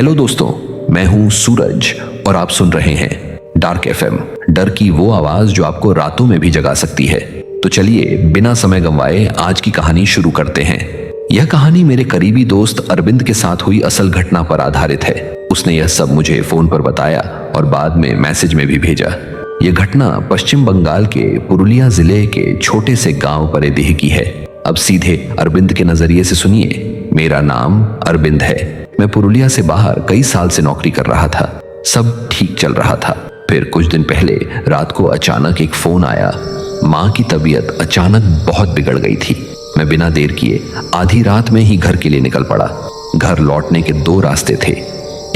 Hello दोस्तों, मैं हूं सूरज और आप सुन रहे हैं डार्क एफएम, डर की वो आवाज जो आपको रातों में भी जगा सकती है। तो चलिए बिना समय गंवाए आज की कहानी शुरू करते हैं। यह कहानी मेरे करीबी दोस्त अरविंद के साथ हुई असल घटना पर आधारित है। उसने यह सब मुझे फोन पर बताया और बाद में मैसेज में भी भेजा। यह घटना पश्चिम बंगाल के पुरुलिया जिले के छोटे से गांव परेदीह की है। अब सीधे अरविंद के नजरिए से सुनिए। मेरा नाम अरविंद है। मैं पुरुलिया से बाहर कई साल से नौकरी कर रहा था। सब ठीक चल रहा था। फिर कुछ दिन पहले रात को अचानक एक फोन आया। माँ की तबीयत अचानक बहुत बिगड़ गई थी। मैं बिना देर किए आधी रात में ही घर के लिए निकल पड़ा। घर लौटने के दो रास्ते थे,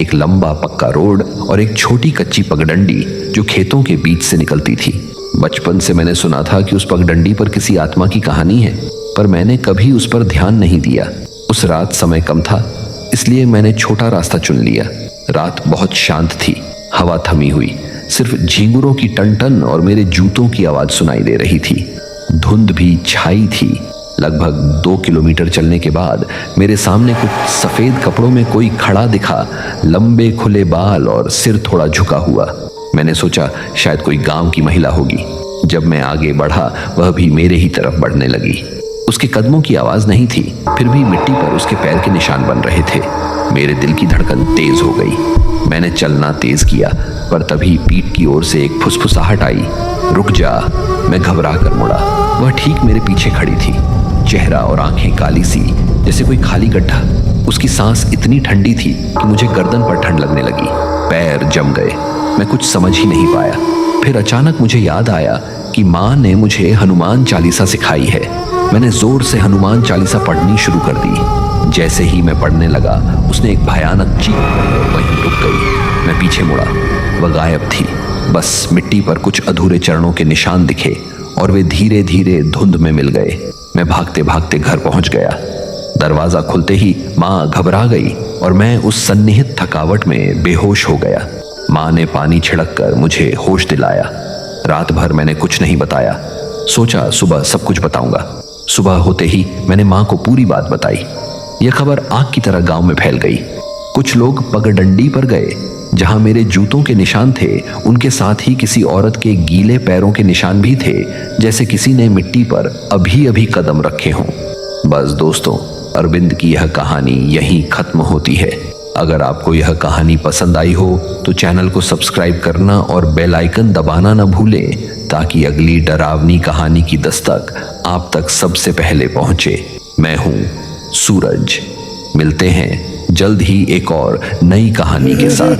एक लंबा पक्का रोड और एक छोटी कच्ची पगडंडी जो खेतों के बीच से निकलती थी। बचपन से मैंने सुना था कि उस पगडंडी पर किसी आत्मा की कहानी है, पर मैंने कभी उस पर ध्यान नहीं दिया। उस रात समय कम था, इसलिए मैंने छोटा रास्ता चुन लिया। रात बहुत शांत थी, हवा थमी हुई, सिर्फ झींगुरों की टन-टन और मेरे जूतों की आवाज सुनाई दे रही थी। धुंध भी छाई थी। लगभग 2 किलोमीटर चलने के बाद मेरे सामने कुछ सफेद कपड़ों में कोई खड़ा दिखा, लंबे खुले बाल और सिर थोड़ा झुका हुआ। मैंने सोचा शायद कोई गांव की महिला होगी। जब मैं आगे बढ़ा, वह भी मेरे ही तरफ बढ़ने लगी। उसके कदमों की आवाज नहीं थी, फिर भी मिट्टी पर उसके पैर के निशान बन रहे थे। मेरे दिल की धड़कन तेज हो गई। मैंने चलना तेज किया, पर तभी पीठ की ओर से एक फुसफुसाहट आई। रुक जा। मैं घबरा कर मुड़ा। वह ठीक मेरे पीछे खड़ी थी। चेहरा और आंखें काली सी, जैसे कोई खाली गड्ढा। उसकी सांस इतनी ठंडी थी कि मुझे गर्दन पर ठंड लगने लगी। पैर जम गए। मैं कुछ समझ ही नहीं पाया। फिर अचानक मुझे याद आया कि माँ ने मुझे हनुमान चालीसा सिखाई है। मैंने जोर से हनुमान चालीसा पढ़नी शुरू कर दी। जैसे ही मैं पढ़ने लगा, उसने एक भयानक चीख और वहीं रुक गई। मैं पीछे मुड़ा। वह गायब थी। बस मिट्टी पर कुछ अधूरे चरणों के निशान दिखे और वे धीरे धीरे धुंध में मिल गए। मैं भागते भागते घर पहुंच गया। दरवाजा खुलते ही माँ घबरा गई और मैं उस सन्निहित थकावट में बेहोश हो गया। माँ ने पानी छिड़क कर मुझे होश दिलाया। रात भर मैंने कुछ नहीं बताया। सोचा सुबह सब कुछ बताऊंगा। सुबह होते ही मैंने माँ को पूरी बात बताई। यह खबर आग की तरह गांव में फैल गई। कुछ लोग पगडंडी पर गए जहां मेरे जूतों के निशान थे। उनके साथ ही किसी औरत के गीले पैरों के निशान भी थे, जैसे किसी ने मिट्टी पर अभी अभी कदम रखे हों। बस दोस्तों, अरविंद की यह कहानी यहीं खत्म होती है। अगर आपको यह कहानी पसंद आई हो तो चैनल को सब्सक्राइब करना और बेल आइकन दबाना न भूलें, ताकि अगली डरावनी कहानी की दस्तक आप तक सबसे पहले पहुंचे। मैं हूं सूरज। मिलते हैं जल्द ही एक और नई कहानी के साथ।